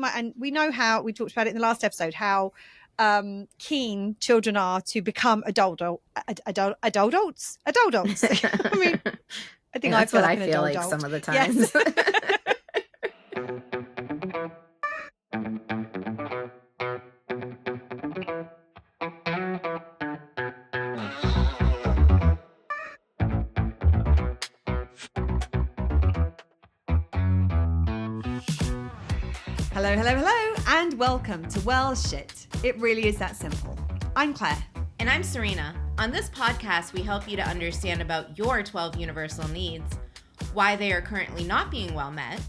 and we know how we talked about it in the last episode, how keen children are to become adults. I mean, I think I that's feel what like I an feel adult. like some of the times. Yes. Hello, and welcome to Well Shit. It really is that simple. I'm Claire. And I'm Serena. On this podcast, we help you to understand about your 12 universal needs, why they are currently not being well met,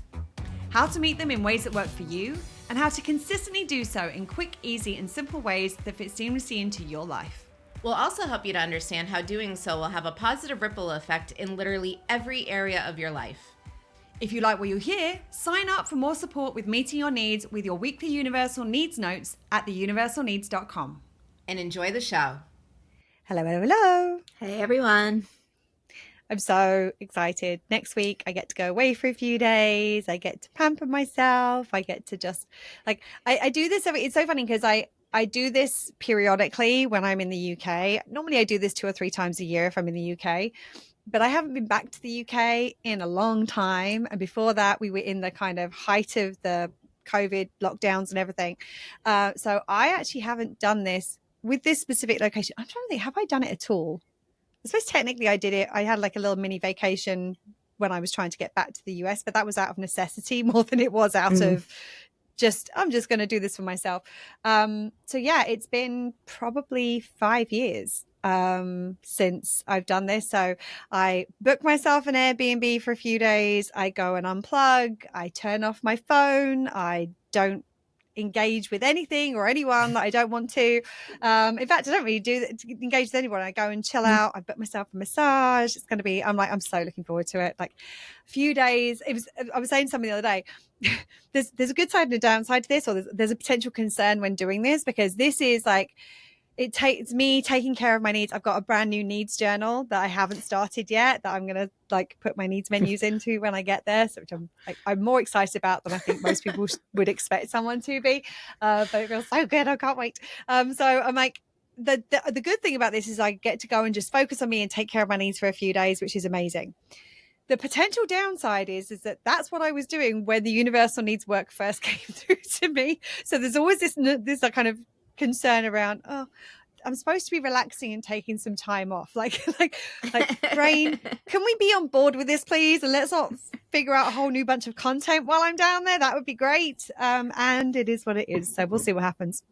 how to meet them in ways that work for you, and how to consistently do so in quick, easy, and simple ways that fit seamlessly into your life. We'll also help you to understand how doing so will have a positive ripple effect in literally every area of your life. If you like what you hear, sign up for more support with meeting your needs with your weekly Universal Needs notes at theuniversalneeds.com. And enjoy the show. Hello. Hey, everyone. I'm so excited. Next week, I get to go away for a few days. I get to pamper myself. I get to just, I do this it's so funny because I do this periodically when I'm in the UK. Normally, I do this 2 or 3 times a year if I'm in the UK. But I haven't been back to the UK in a long time. And before that, we were in the kind of height of the COVID lockdowns and everything. So I actually haven't done this with this specific location. I'm trying to think, have I done it at all? I suppose technically I did it. I had like a little mini vacation when I was trying to get back to the US, but that was out of necessity more than it was out of I'm just going to do this for myself. So yeah, it's been probably 5 years since I've done this. So I book myself an Airbnb for a few days. I go and unplug. I turn off my phone. I don't engage with anything or anyone that I don't want to. In fact, I don't really engage with anyone. I go and chill out. I book myself a massage. It's going to be, I'm so looking forward to it. Like a few days. I was saying something the other day. There's a good side and a downside to this, or there's a potential concern when doing this, because this is like, it takes me taking care of my needs. I've got a brand new needs journal that I haven't started yet, that I'm going to like put my needs menus into when I get there. So which I'm more excited about than I think most people would expect someone to be. But it feels so good. I can't wait. So I'm like, the good thing about this is I get to go and just focus on me and take care of my needs for a few days, which is amazing. The potential downside is that that's what I was doing when the universal needs work first came through to me. So there's always this kind of concern around, I'm supposed to be relaxing and taking some time off. Like brain, can we be on board with this, please? And let's not figure out a whole new bunch of content while I'm down there. That would be great. And it is what it is. So we'll see what happens.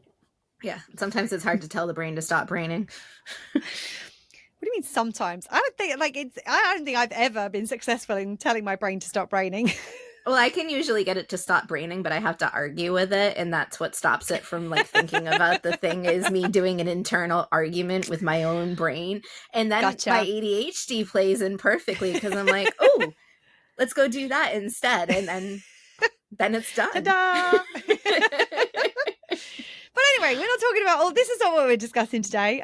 Yeah. Sometimes it's hard to tell the brain to stop braining. What do you mean sometimes? I don't think I've ever been successful in telling my brain to stop braining. Well, I can usually get it to stop braining, but I have to argue with it, and that's what stops it from like thinking about the thing, is me doing an internal argument with my own brain. And then Gotcha. My ADHD plays in perfectly, because I'm like, oh, let's go do that instead. And then it's done. Ta-da! But anyway, we're not talking about all this. Is not what we're discussing today.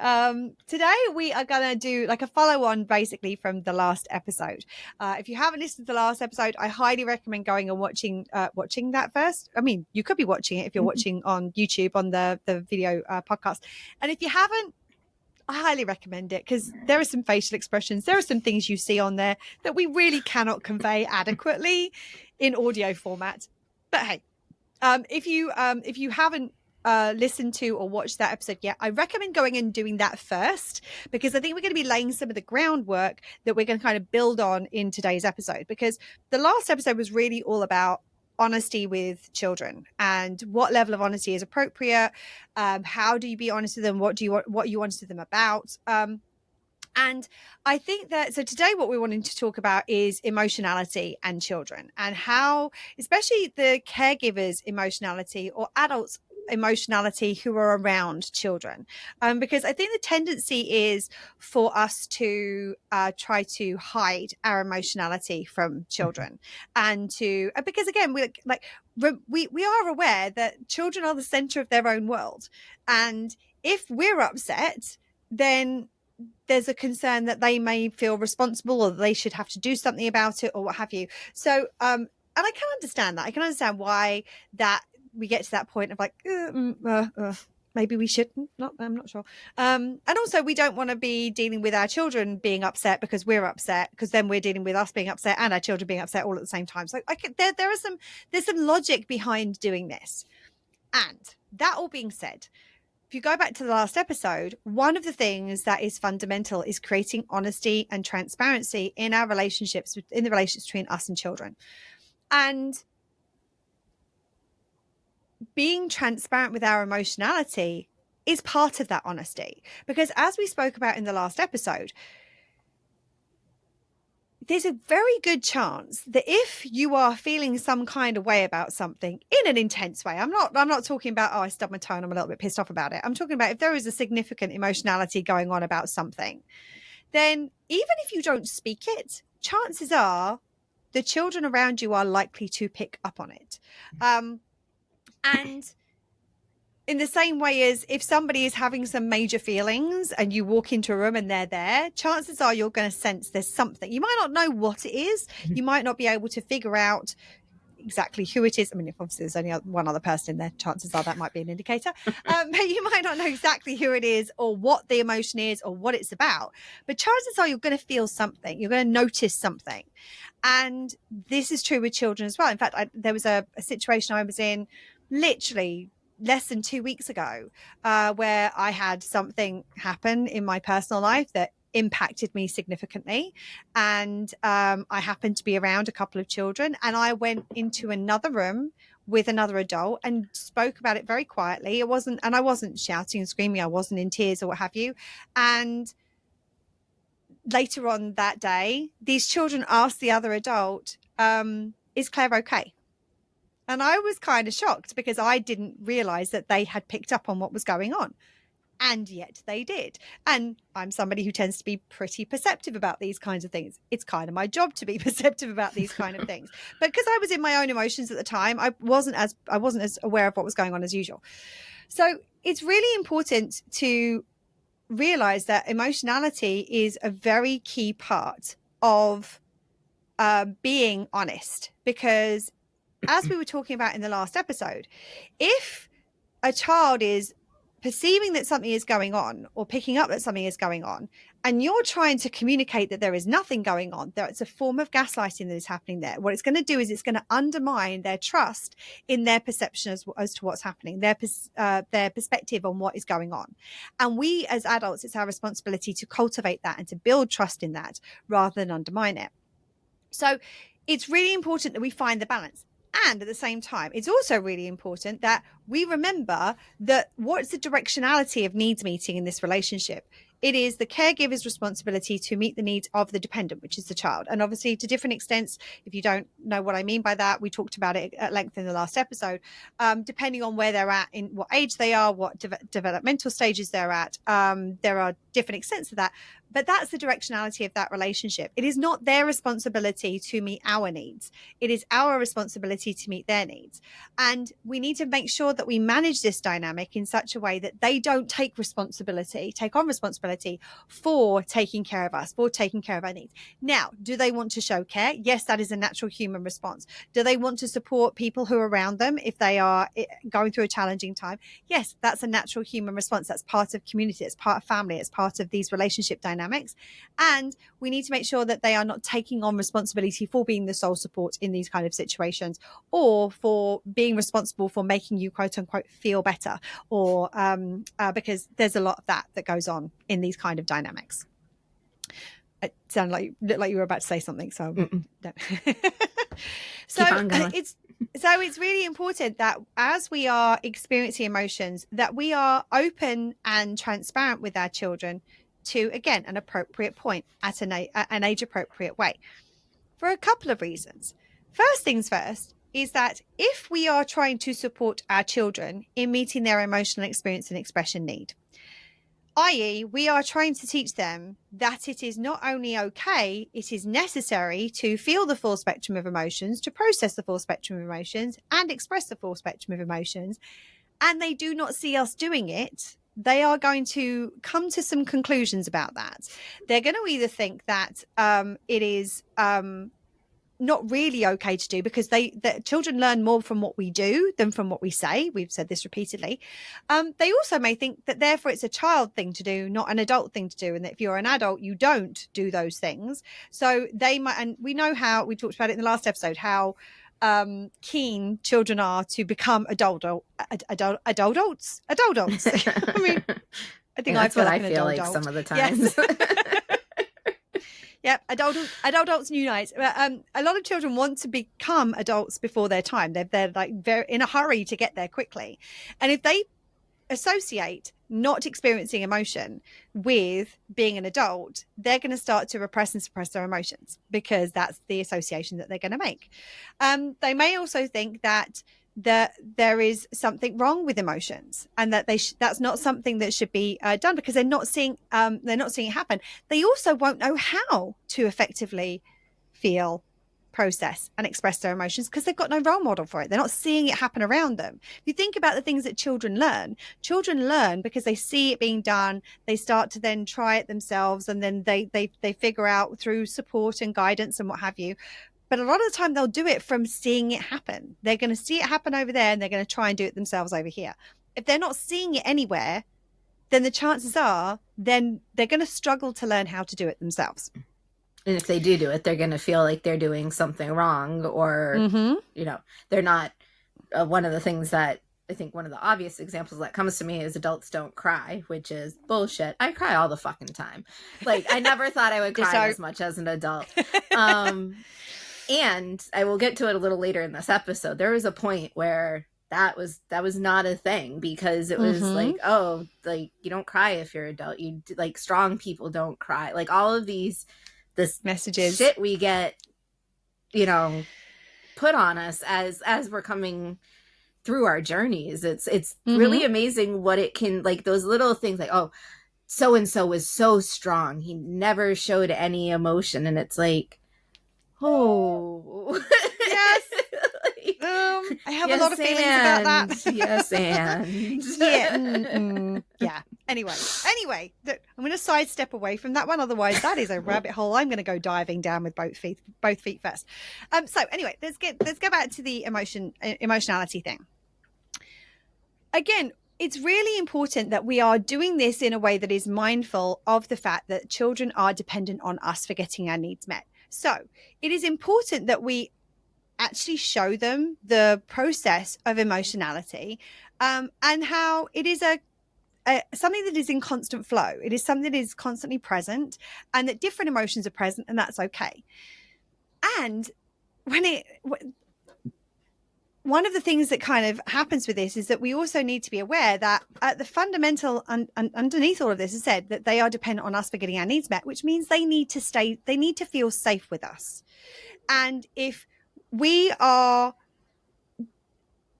Today we are going to do like a follow-on basically from the last episode. If you haven't listened to the last episode, I highly recommend going and watching that first. I mean, you could be watching it if you're watching on YouTube on the video podcast. And if you haven't, I highly recommend it, because there are some facial expressions. There are some things you see on there that we really cannot convey adequately in audio format. But hey, if you haven't listened to or watched that episode yet, I recommend going and doing that first, because I think we're going to be laying some of the groundwork that we're going to kind of build on in today's episode, because the last episode was really all about honesty with children and what level of honesty is appropriate. How do you be honest with them? What you honest with them about? And I think that, so today what we're wanting to talk about is emotionality and children, and how, especially the caregivers' emotionality or adults' emotionality who are around children. Because I think the tendency is for us to try to hide our emotionality from children, and because again, we are aware that children are the center of their own world. And if we're upset, then there's a concern that they may feel responsible, or they should have to do something about it, or what have you. So, and I can understand that. I can understand why that we get to that point of like, maybe we shouldn't. Not, I'm not sure. And also, we don't want to be dealing with our children being upset because we're upset, because then we're dealing with us being upset and our children being upset all at the same time. So there's some logic behind doing this. And that all being said, if you go back to the last episode, one of the things that is fundamental is creating honesty and transparency in our relationships, in the relationships between us and children. And being transparent with our emotionality is part of that honesty. Because as we spoke about in the last episode, there's a very good chance that if you are feeling some kind of way about something in an intense way, I'm not talking about, oh, I stubbed my toe and I'm a little bit pissed off about it. I'm talking about if there is a significant emotionality going on about something, then even if you don't speak it, chances are the children around you are likely to pick up on it. And in the same way as if somebody is having some major feelings and you walk into a room and they're there, chances are you're going to sense there's something. You might not know what it is. You might not be able to figure out exactly who it is. I mean, if obviously there's only one other person in there, chances are that might be an indicator. But you might not know exactly who it is or what the emotion is or what it's about. But chances are you're going to feel something. You're going to notice something. And this is true with children as well. In fact, there was a situation I was in literally less than 2 weeks ago, where I had something happen in my personal life that impacted me significantly. And I happened to be around a couple of children, and I went into another room with another adult and spoke about it very quietly. I wasn't shouting and screaming. I wasn't in tears or what have you. And later on that day, these children asked the other adult, is Claire okay? And I was kind of shocked because I didn't realize that they had picked up on what was going on. And yet they did. And I'm somebody who tends to be pretty perceptive about these kinds of things. It's kind of my job to be perceptive about these kind of things. But because I was in my own emotions at the time, I wasn't as aware of what was going on as usual. So it's really important to realize that emotionality is a very key part of being honest, because as we were talking about in the last episode, if a child is perceiving that something is going on or picking up that something is going on, and you're trying to communicate that there is nothing going on, that it's a form of gaslighting that is happening there, what it's going to do is it's going to undermine their trust in their perception as to what's happening, their perspective on what is going on. And we as adults, it's our responsibility to cultivate that and to build trust in that rather than undermine it. So it's really important that we find the balance. And at the same time, it's also really important that we remember that what's the directionality of needs meeting in this relationship? It is the caregiver's responsibility to meet the needs of the dependent, which is the child. And obviously, to different extents, if you don't know what I mean by that, we talked about it at length in the last episode. Depending on where they're at, in what age they are, what developmental stages they're at, there are different extents to that. But that's the directionality of that relationship. It is not their responsibility to meet our needs. It is our responsibility to meet their needs. And we need to make sure that we manage this dynamic in such a way that they don't take on responsibility for taking care of us, for taking care of our needs. Now, do they want to show care? Yes, that is a natural human response. Do they want to support people who are around them if they are going through a challenging time? Yes, that's a natural human response. That's part of community. It's part of family. It's part of these relationship dynamics. And we need to make sure that they are not taking on responsibility for being the sole support in these kind of situations, or for being responsible for making you quote unquote feel better, or because there's a lot of that goes on in these kind of dynamics. It sounded like you were about to say something, so Keep on going. It's really important that as we are experiencing emotions, that we are open and transparent with our children to, again, an appropriate point at an age appropriate way, for a couple of reasons. First things first is that if we are trying to support our children in meeting their emotional experience and expression need, i.e., we are trying to teach them that it is not only okay, it is necessary to feel the full spectrum of emotions, to process the full spectrum of emotions and express the full spectrum of emotions, and they do not see us doing it, they are going to come to some conclusions about that. They're going to either think that it is not really okay to do, because the children learn more from what we do than from what we say. We've said this repeatedly. They also may think that therefore it's a child thing to do, not an adult thing to do, and that if you're an adult, you don't do those things. So they might, and we know how, we talked about it in the last episode, how keen children are to become adults. I mean, I think Yeah, I that's feel what like I an feel like adult. some of the Yes. times. Yep, adults new nights. A lot of children want to become adults before their time. They're like very in a hurry to get there quickly, and if they associate not experiencing emotion with being an adult, they're going to start to repress and suppress their emotions, because that's the association that they're going to make. They may also think that there is something wrong with emotions, and that that's not something that should be done, because they're not seeing it happen. They also won't know how to effectively feel, process, and express their emotions, because they've got no role model for it. They're not seeing it happen around them. If you think about the things that children learn because they see it being done. They start to then try it themselves, and then they figure out through support and guidance and what have you. But a lot of the time they'll do it from seeing it happen. They're going to see it happen over there, and they're going to try and do it themselves over here. If they're not seeing it anywhere, then the chances are then they're going to struggle to learn how to do it themselves. And if they do it, they're going to feel like they're doing something wrong, or, Mm-hmm. they're not. One of the things that I think, one of the obvious examples that comes to me is adults don't cry, which is bullshit. I cry all the fucking time. Like, I never thought I would cry as much as an adult. And I will get to it a little later in this episode. There was a point where that was not a thing, because it was like, oh, like, you don't cry if you're adult. You like, strong people don't cry. Like, all of this messages, shit we get, put on us as we're coming through our journeys. It's really amazing what it can, like, those little things, like, oh, so and so was so strong, he never showed any emotion, and it's like, oh, yes. I have a lot of feelings about that. Yes, and yeah. Anyway, I'm going to sidestep away from that one. Otherwise, that is a rabbit hole I'm going to go diving down with both feet first. So anyway, let's go back to the emotionality thing. Again, it's really important that we are doing this in a way that is mindful of the fact that children are dependent on us for getting our needs met. So it is important that we actually show them the process of emotionality, and how it is something that is in constant flow. It is something that is constantly present, and that different emotions are present, and that's okay. And one of the things that kind of happens with this is that we also need to be aware that the fundamental underneath all of this is said that they are dependent on us for getting our needs met, which means they need to feel safe with us. And if we are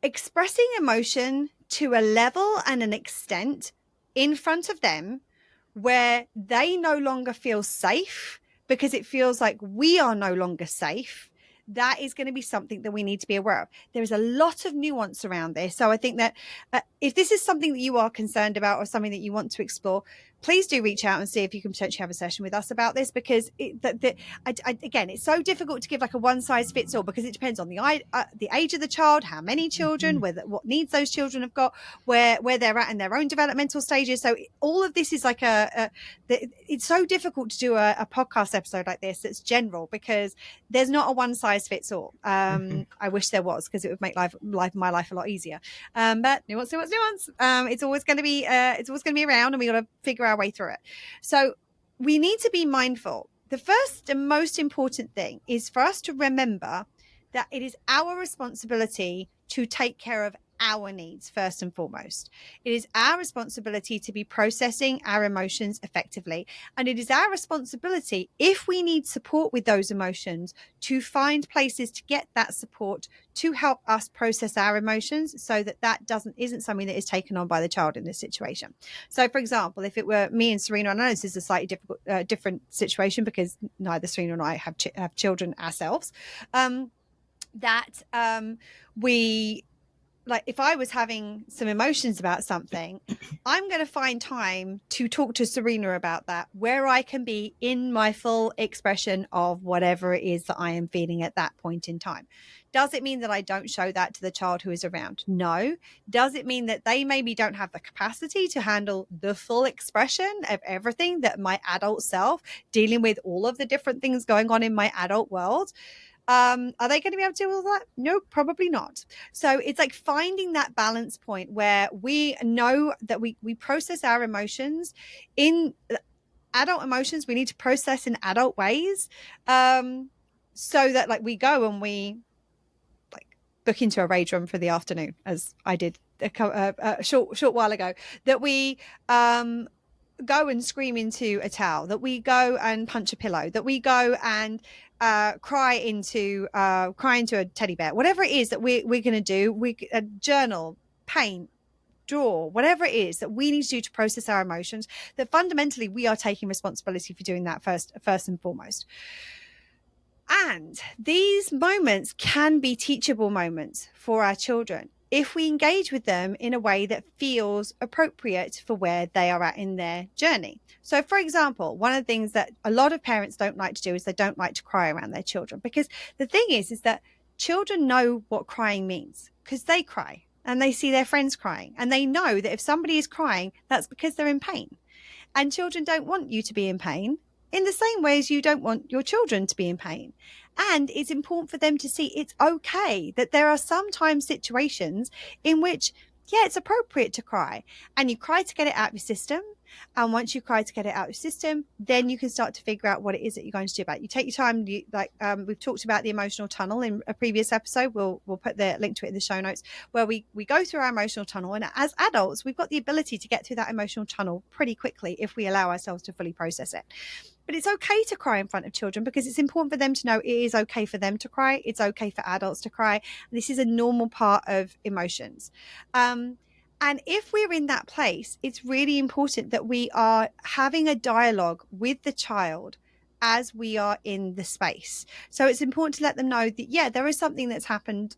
expressing emotion to a level and an extent in front of them where they no longer feel safe, because it feels like we are no longer safe, that is going to be something that we need to be aware of. There is a lot of nuance around this. So I think that if this is something that you are concerned about, or something that you want to explore, please do reach out and see if you can potentially have a session with us about this, because again, it's so difficult to give like a one size fits all, because it depends on the age of the child, how many children, what needs those children have got, where they're at in their own developmental stages. So all of this is like it's so difficult to do a podcast episode like this that's general, because there's not a one size fits all. I wish there was, because it would make my life a lot easier. But nuance. It's always going to be around, and we got to figure our way through it. So we need to be mindful. The first and most important thing is for us to remember that it is our responsibility to take care of our needs first and foremost. It is our responsibility to be processing our emotions effectively. And it is our responsibility, if we need support with those emotions, to find places to get that support to help us process our emotions, so that isn't something that is taken on by the child in this situation. So, for example, if it were me and Serena, I know this is a slightly different situation, because neither Serena nor I have children ourselves, we like if I was having some emotions about something, I'm going to find time to talk to Serena about that, where I can be in my full expression of whatever it is that I am feeling at that point in time. Does it mean that I don't show that to the child who is around? No. Does it mean that they maybe don't have the capacity to handle the full expression of everything that my adult self, dealing with all of the different things going on in my adult world? Are they going to be able to deal with that? No, probably not. So it's like finding that balance point where we know that we process our emotions in adult emotions. We need to process in adult ways, so that like we go and we like book into a rage room for the afternoon, as I did a short while ago. That we go and scream into a towel, that we go and punch a pillow, that we go and cry into a teddy bear, whatever it is that we're going to do. We journal, paint, draw, whatever it is that we need to do to process our emotions. That fundamentally we are taking responsibility for doing that first and foremost. And these moments can be teachable moments for our children if we engage with them in a way that feels appropriate for where they are at in their journey. So, for example, one of the things that a lot of parents don't like to do is they don't like to cry around their children, because the thing is that children know what crying means because they cry and they see their friends crying, and they know that if somebody is crying, that's because they're in pain. And children don't want you to be in pain in the same way as you don't want your children to be in pain. And it's important for them to see it's okay that there are sometimes situations in which, yeah, it's appropriate to cry, and you cry to get it out of your system. And once you cry to get it out of your system, then you can start to figure out what it is that you're going to do about it. You take your time. We've talked about the emotional tunnel in a previous episode. We'll put the link to it in the show notes, where we go through our emotional tunnel. And as adults, we've got the ability to get through that emotional tunnel pretty quickly if we allow ourselves to fully process it. But it's okay to cry in front of children, because it's important for them to know it is okay for them to cry. It's okay for adults to cry. This is a normal part of emotions. And if we're in that place, it's really important that we are having a dialogue with the child as we are in the space. So it's important to let them know that, yeah, there is something that's happened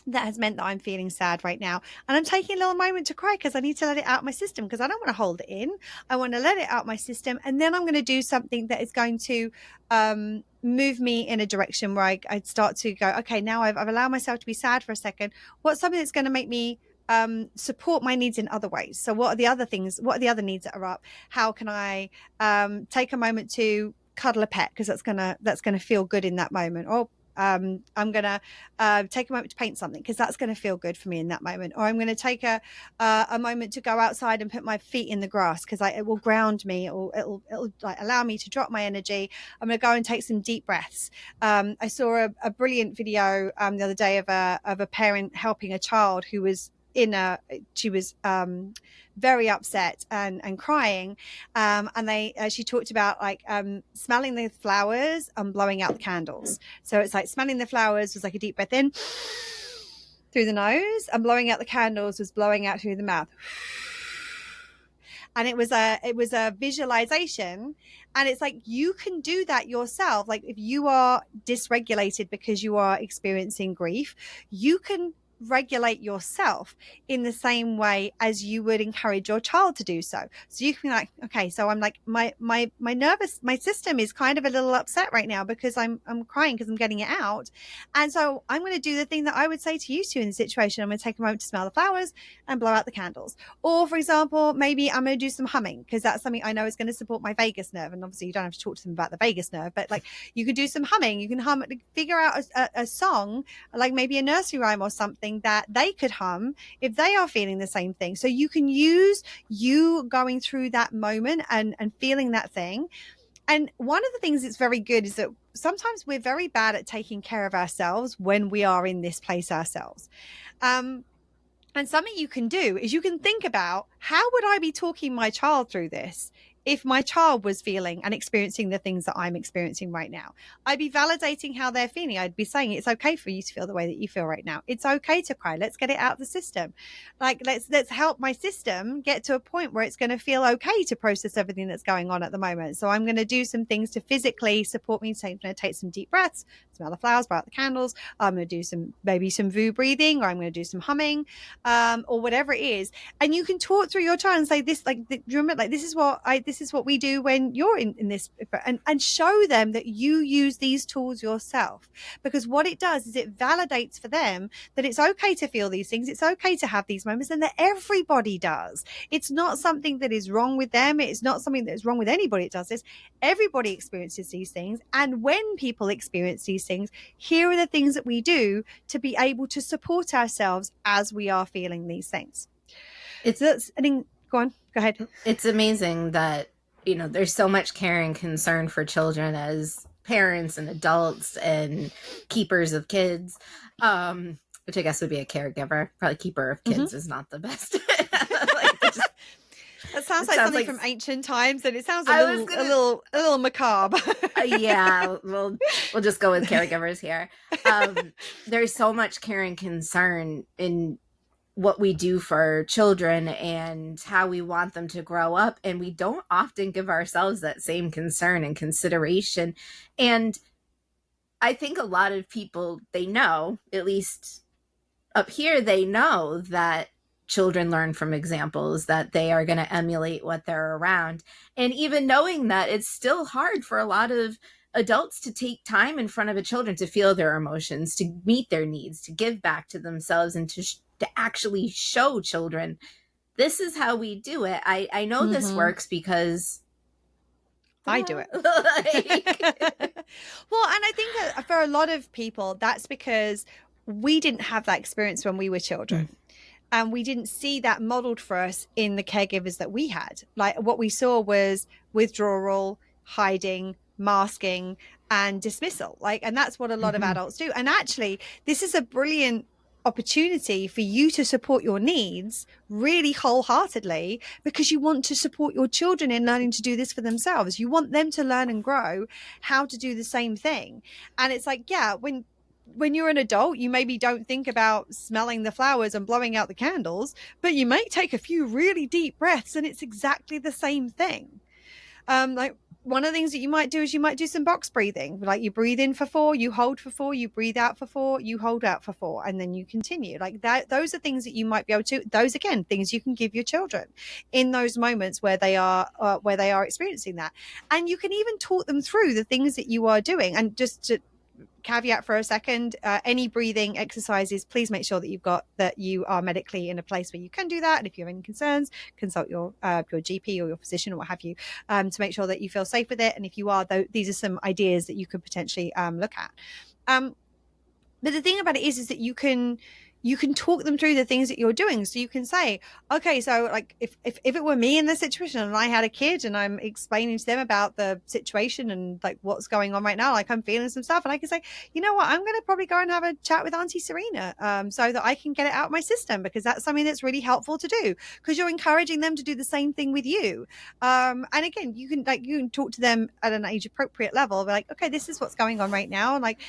that has meant that I'm feeling sad right now. And I'm taking a little moment to cry because I need to let it out my system, because I don't want to hold it in. I want to let it out my system. And then I'm going to do something that is going to move me in a direction where I start to go, okay, now I've allowed myself to be sad for a second. What's something that's going to make me support my needs in other ways? So what are the other things? What are the other needs that are up? How can I take a moment to cuddle a pet, because that's gonna feel good in that moment? Or I'm going to take a moment to paint something, because that's going to feel good for me in that moment. Or I'm going to take a moment to go outside and put my feet in the grass, because it will ground me, or it'll like allow me to drop my energy. I'm going to go and take some deep breaths. I saw a brilliant video the other day of a parent helping a child who was she was very upset and crying, and she talked about like smelling the flowers and blowing out the candles. So it's like smelling the flowers was like a deep breath in through the nose, and blowing out the candles was blowing out through the mouth. And it was a visualization. And it's like, you can do that yourself. Like if you are dysregulated because you are experiencing grief, you can regulate yourself in the same way as you would encourage your child to do so. So you can be like, okay, so I'm like, my system is kind of a little upset right now because I'm crying because I'm getting it out. And so I'm going to do the thing that I would say to you two in the situation. I'm going to take a moment to smell the flowers and blow out the candles. Or for example, maybe I'm going to do some humming, because that's something I know is going to support my vagus nerve. And obviously you don't have to talk to them about the vagus nerve, but like you could do some humming. You can figure out a song, like maybe a nursery rhyme or something that they could hum if they are feeling the same thing. So you can use you going through that moment and feeling that thing. And one of the things that's very good is that sometimes we're very bad at taking care of ourselves when we are in this place ourselves. And something you can do is you can think about, how would I be talking my child through this if my child was feeling and experiencing the things that I'm experiencing right now. I'd be validating how they're feeling. I'd be saying it's okay for you to feel the way that you feel right now. It's okay to cry. Let's get it out of the system. Like let's help my system get to a point where it's going to feel okay to process everything that's going on at the moment. So I'm going to do some things to physically support me. So I'm going to take some deep breaths, smell the flowers, blow out the candles. I'm going to do some maybe some vu breathing, or I'm going to do some humming, or whatever it is. And you can talk through your child and say this, like, remember, like, this is what we do when you're in this, and show them that you use these tools yourself. Because what it does is it validates for them that it's okay to feel these things. It's okay to have these moments, and that everybody does. It's not something that is wrong with them. It's not something that is wrong with anybody that does this. Everybody experiences these things. And when people experience these things, here are the things that we do to be able to support ourselves as we are feeling these things. It's So that's, I think, go on, go ahead. it's amazing that, there's so much care and concern for children as parents and adults and keepers of kids, which I guess would be a caregiver. Probably keeper of kids is not the best. Like, that sounds it like sounds something like from ancient times, and it sounds I was gonna a little macabre. yeah, we'll just go with caregivers here. There's so much care and concern in what we do for children and how we want them to grow up, and we don't often give ourselves that same concern and consideration. And I think a lot of people, they know, at least up here, they know that children learn from examples, that they are going to emulate what they're around. And even knowing that, it's still hard for a lot of adults to take time in front of a children to feel their emotions, to meet their needs, to give back to themselves, and to actually show children this is how we do it. I know this works because I do it. like, Well, and I think that for a lot of people, that's because we didn't have that experience when we were children. And we didn't see that modeled for us in the caregivers that we had. Like what we saw was withdrawal, hiding, masking, and dismissal. Like, and that's what a lot of Mhm. adults do. And actually, this is a brilliant opportunity for you to support your needs really wholeheartedly, because you want to support your children in learning to do this for themselves. You want them to learn and grow how to do the same thing. And it's like, yeah, when you're an adult, you maybe don't think about smelling the flowers and blowing out the candles, but you may take a few really deep breaths and it's exactly the same thing. Like one of the things that you might do is you might do some box breathing. Like you breathe in for 4, you hold for 4, you breathe out for 4, you hold out for 4, and then you continue. Like that, those are things that you might be able to, those again, things you can give your children in those moments where they are experiencing that. And you can even talk them through the things that you are doing. And just to caveat for a second, any breathing exercises, please make sure that you are medically in a place where you can do that. And if you have any concerns, consult your GP or your physician or what have you, to make sure that you feel safe with it. And if you are, these are some ideas that you could potentially look at. But the thing about it is that you can talk them through the things that you're doing. So you can say, okay, so like if it were me in this situation and I had a kid and I'm explaining to them about the situation and like what's going on right now, like I'm feeling some stuff, and I can say, you know what, I'm going to probably go and have a chat with Auntie Serena, so that I can get it out of my system, because that's something that's really helpful to do, because you're encouraging them to do the same thing with you. And again, you can talk to them at an age appropriate level. Be like, okay, this is what's going on right now. And like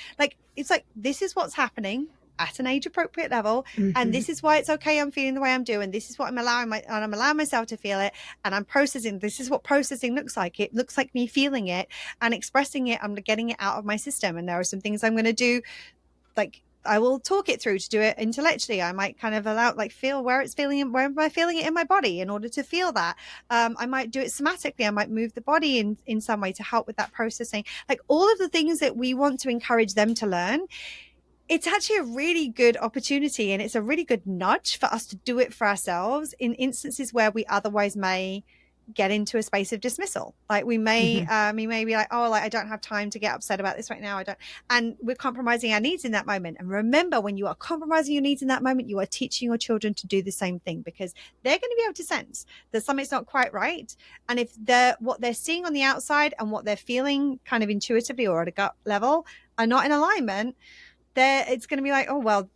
it's like, this is what's happening at an age appropriate level, and Mhm. this is why it's okay I'm feeling the way I'm doing. This is what I'm allowing myself to feel it, and I'm processing. This is what processing looks like. It looks like me feeling it and expressing it. I'm getting it out of my system, and there are some things I'm going to do. Like I will talk it through to do it intellectually. I might kind of feel where it's feeling, where am I feeling it in my body in order to feel that. I might do it somatically. I might move the body in some way to help with that processing. Like all of the things that we want to encourage them to learn, it's actually a really good opportunity, and it's a really good nudge for us to do it for ourselves in instances where we otherwise may get into a space of dismissal. Like we may Mhm. be like, oh, like I don't have time to get upset about this right now, I don't. And we're compromising our needs in that moment. And remember, when you are compromising your needs in that moment, you are teaching your children to do the same thing, because they're going to be able to sense that something's not quite right. And if what they're seeing on the outside and what they're feeling kind of intuitively or at a gut level are not in alignment, there it's going to be like, oh well,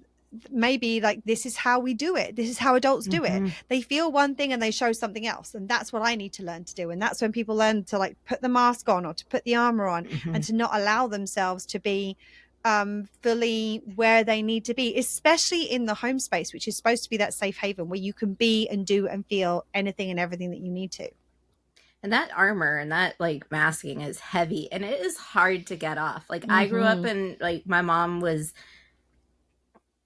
maybe like this is how we do it, this is how adults do it. Mm-hmm. They feel one thing and they show something else, and that's what I need to learn to do. And that's when people learn to like put the mask on or to put the armor on, Mm-hmm. and to not allow themselves to be fully where they need to be, especially in the home space, which is supposed to be that safe haven where you can be and do and feel anything and everything that you need to. And that armor and that like masking is heavy and it is hard to get off. Like I grew up Mm-hmm. in like my mom was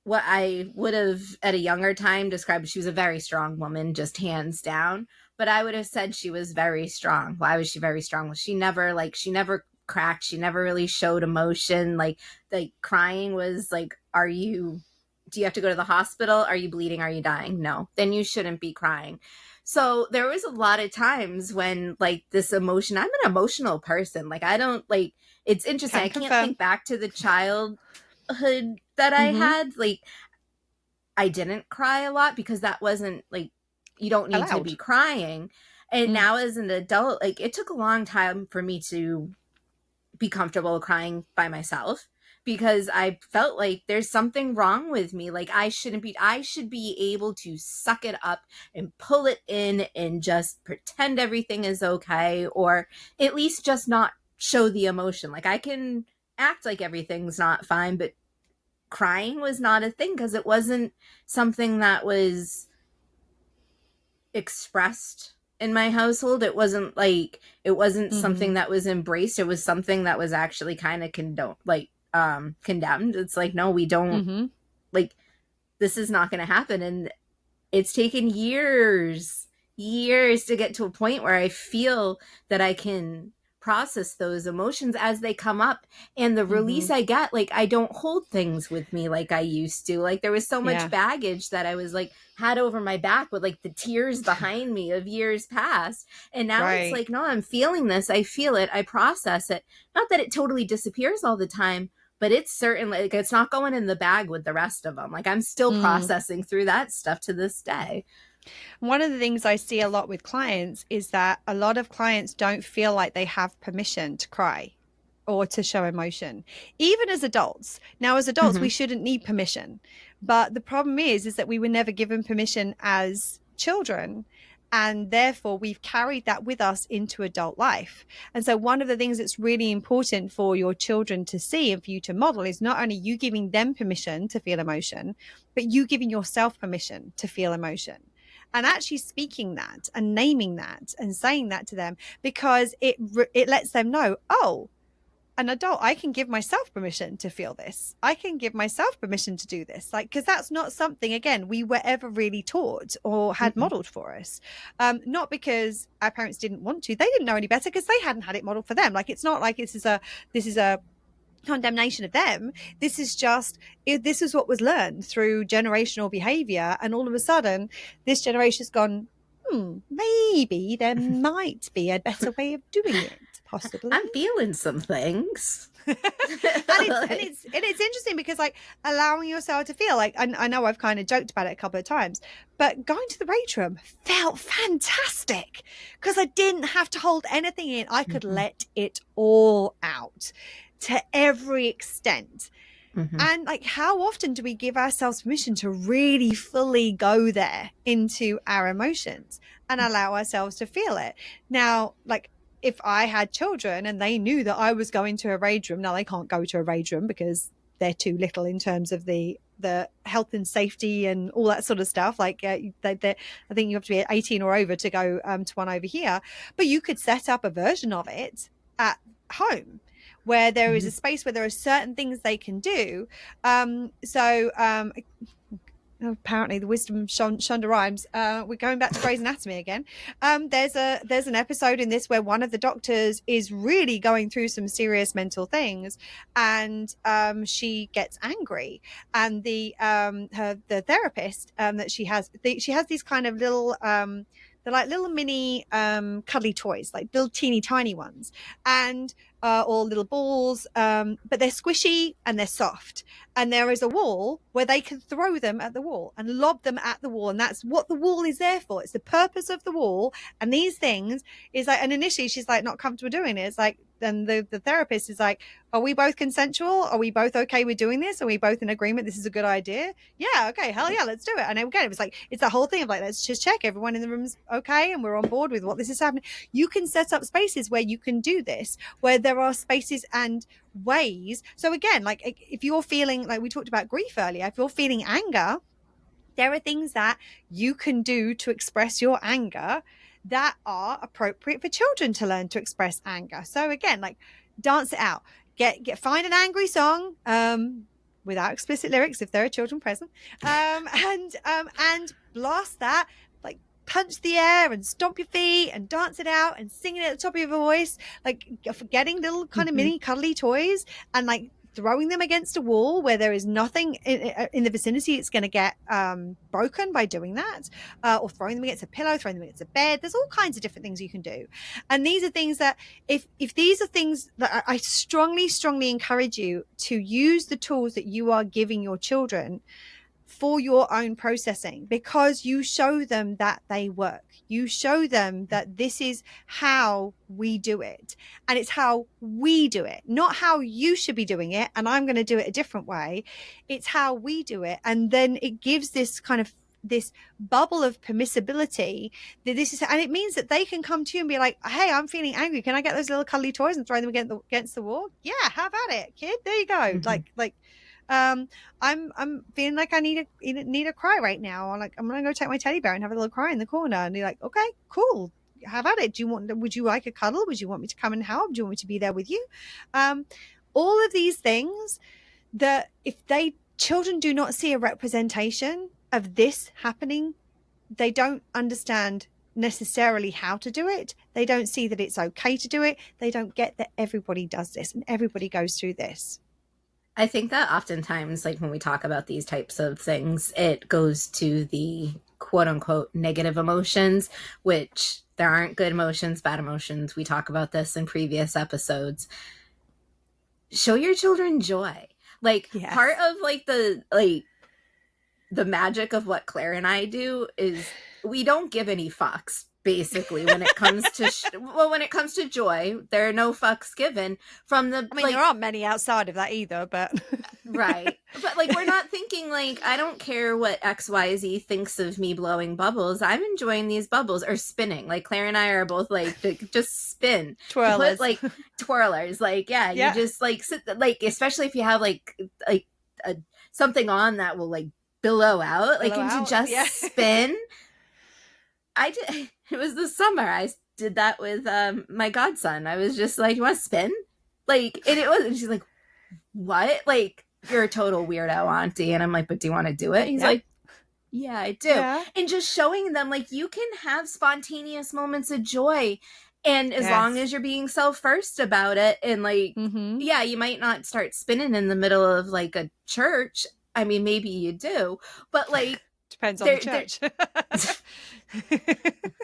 what I would have at a younger time described. She was a very strong woman, just hands down. But I would have said she was very strong. Why was she very strong? Well, she never cracked. She never really showed emotion. Like crying was like, do you have to go to the hospital? Are you bleeding? Are you dying? No. Then you shouldn't be crying. So there was a lot of times when like this emotion, I'm an emotional person. Like I don't like, it's interesting. I Can can't confirm. think back to the childhood that I Mm-hmm. had. Like I didn't cry a lot because that wasn't like, you don't need to be Allowed. crying. And Mm. now as an adult, like it took a long time for me to be comfortable crying by myself because I felt like there's something wrong with me. Like I should be able to suck it up and pull it in and just pretend everything is okay, or at least just not show the emotion. Like I can act like everything's not fine, but crying was not a thing because it wasn't something that was expressed in my household. It wasn't Mm-hmm. something that was embraced. It was something that was actually kind of condemned. It's like, no, we don't, Mm-hmm. like, this is not going to happen. And it's taken years to get to a point where I feel that I can process those emotions as they come up, and the Mm-hmm. release I get, like I don't hold things with me like I used to. Like there was so much Yeah. baggage that I was like had over my back with like the tears behind me of years past, and now it's Right. like, no, I'm feeling this, I feel it, I process it. Not that it totally disappears all the time, but it's certainly like it's not going in the bag with the rest of them. Like I'm still Mm. processing through that stuff to this day. One of the things I see a lot with clients is that a lot of clients don't feel like they have permission to cry or to show emotion, even as adults. Now, as adults, we Mm-hmm. shouldn't need permission. But the problem is that we were never given permission as children. And therefore, we've carried that with us into adult life. And so, one of the things that's really important for your children to see and for you to model is not only you giving them permission to feel emotion, but you giving yourself permission to feel emotion, and actually speaking that and naming that and saying that to them, because it lets them know, oh, an adult, I can give myself permission to feel this, I can give myself permission to do this, like, because that's not something, again, we were ever really taught or had Mm-hmm. modeled for us. Not because our parents didn't want to, they didn't know any better because they hadn't had it modeled for them. Like, it's not like this is a condemnation of them. This is just, this is what was learned through generational behavior, and all of a sudden this generation's gone, maybe there might be a better way of doing it, possibly. I'm feeling some things. and it's and Like, it's and it's interesting because, like, allowing yourself to feel like, I know I've kind of joked about it a couple of times, but going to the rage room felt fantastic because I didn't have to hold anything in. I could mm-hmm. let it all out to every extent. Mm-hmm. And, like, how often do we give ourselves permission to really fully go there into our emotions and allow ourselves to feel it? Now, like, if I had children and they knew that I was going to a rage room, now they can't go to a rage room because they're too little in terms of the health and safety and all that sort of stuff. Like, I think you have to be 18 or over to go to one over here, but you could set up a version of it at home where there is Mm-hmm. a space where there are certain things they can do. So apparently the wisdom of Shonda Rhimes. We're going back to Grey's Anatomy again. There's an episode in this where one of the doctors is really going through some serious mental things, and she gets angry, and the therapist that she has these kind of little they're like little mini cuddly toys, like little teeny tiny ones, and or little balls, but they're squishy and they're soft, and there is a wall where they can throw them at the wall and lob them at the wall, and that's what the wall is there for. It's the purpose of the wall. And these things is like, and initially she's like not comfortable doing it. It's like, the therapist is like, are we both consensual? Are we both okay with doing this? Are we both in agreement this is a good idea? Yeah, okay, hell yeah, let's do it. And again, it was like, it's the whole thing of like, let's just check everyone in the room's okay and we're on board with what this is happening. You can set up spaces where you can do this, where there are spaces and ways. So again, like if you're feeling like we talked about grief earlier, if you're feeling anger, there are things that you can do to express your anger that are appropriate for children to learn to express anger. So again, like dance it out. Find an angry song, without explicit lyrics if there are children present, and blast that, like punch the air and stomp your feet and dance it out and sing it at the top of your voice, like getting little kind of Mhm. mini cuddly toys and like throwing them against a wall where there is nothing in the vicinity it's going to get broken by doing that, or throwing them against a pillow, throwing them against a bed. There's all kinds of different things you can do, and these are things that if these are things that I strongly encourage you to use the tools that you are giving your children for your own processing, because you show them that they work. You show them that this is how we do it, and it's how we do it, not how you should be doing it and I'm going to do it a different way. It's how we do it, and then it gives this kind of this bubble of permissibility that this is, and it means that they can come to you and be like, hey, I'm feeling angry, can I get those little cuddly toys and throw them against the wall? Yeah, have at it, kid, there you go. Mhm. Um I'm feeling like I need a cry right now. I'm gonna go take my teddy bear and have a little cry in the corner. And you're like, okay, cool. Have at it. Would you like a cuddle? Would you want me to come and help? Do you want me to be there with you? Um, all of these things that if they children do not see a representation of this happening, they don't understand necessarily how to do it. They don't see that it's okay to do it. They don't get that everybody does this and everybody goes through this. I think that oftentimes, like when we talk about these types of things, it goes to the quote unquote negative emotions, which there aren't good emotions, bad emotions. We talk about this in previous episodes. Show your children joy. Like part Yes. of the magic of what Claire and I do is we don't give any fucks basically when it comes to when it comes to joy. There are no fucks given from the I mean, there like aren't many outside of that either, but right. But like we're not thinking like I don't care what XYZ thinks of me blowing bubbles. I'm enjoying these bubbles or spinning. Like Claire and I are both like just spin. To put twirlers. like twirlers. Like yeah, you Yeah. just like sit like especially if you have like a, something on that will like billow out like Billow and to out. Yeah. just spin. I did it was the summer. I did that with my godson. I was just like, you want to spin? Like and it was and she's like, what? Like, you're a total weirdo, auntie. And I'm like, but do you want to do it? He's Yeah. like, yeah, I do. Yeah. And just showing them, like, you can have spontaneous moments of joy. And as long Yes. as you're being self first about it, and like, Mm-hmm. yeah, you might not start spinning in the middle of like a church. I mean, maybe you do, but like, Depends on the there, church.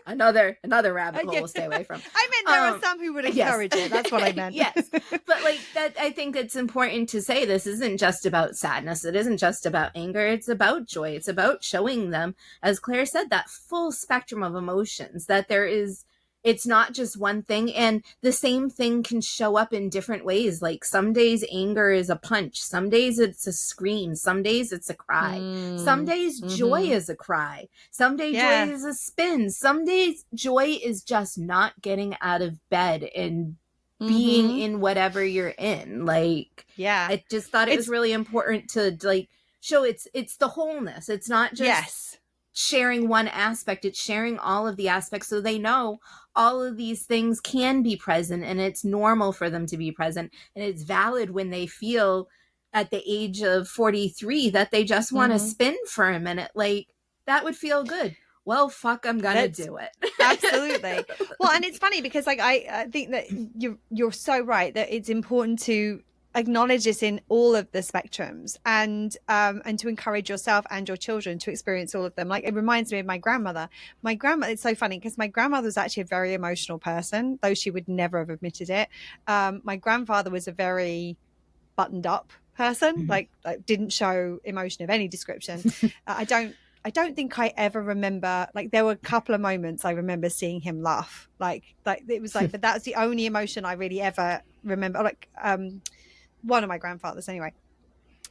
another rabbit hole Yeah. we'll stay away from. I meant there are some who would Yes. encourage it. That's what I meant. Yes. But like that I think it's important to say this isn't just about sadness. It isn't just about anger. It's about joy. It's about showing them, as Claire said, that full spectrum of emotions, that there is it's not just one thing, and the same thing can show up in different ways. Like some days anger is a punch, some days it's a scream, some days it's a cry, some days joy Mm-hmm. is a cry, some day Yeah. joy is a spin, some days joy is just not getting out of bed and being Mm-hmm. in whatever you're in. Like Yeah. I just thought it was It's really important to like show it's the wholeness. It's not just yes. sharing one aspect, it's sharing all of the aspects so they know all of these things can be present and it's normal for them to be present, and it's valid when they feel at the age of 43 that they just want to Mm-hmm. spin for a minute. Like that would feel good. Well, fuck, I'm gonna That's do it. absolutely. Well, and it's funny because like I think that you're so right that it's important to acknowledge this in all of the spectrums, and to encourage yourself and your children to experience all of them. Like it reminds me of my grandmother. My grandma, it's so funny because my grandmother was actually a very emotional person, though she would never have admitted it. My grandfather was a very buttoned up person, like didn't show emotion of any description. I don't I don't think I ever remember, like there were a couple of moments I remember seeing him laugh. Like it was like, but that's the only emotion I really ever remember. Like one of my grandfathers anyway.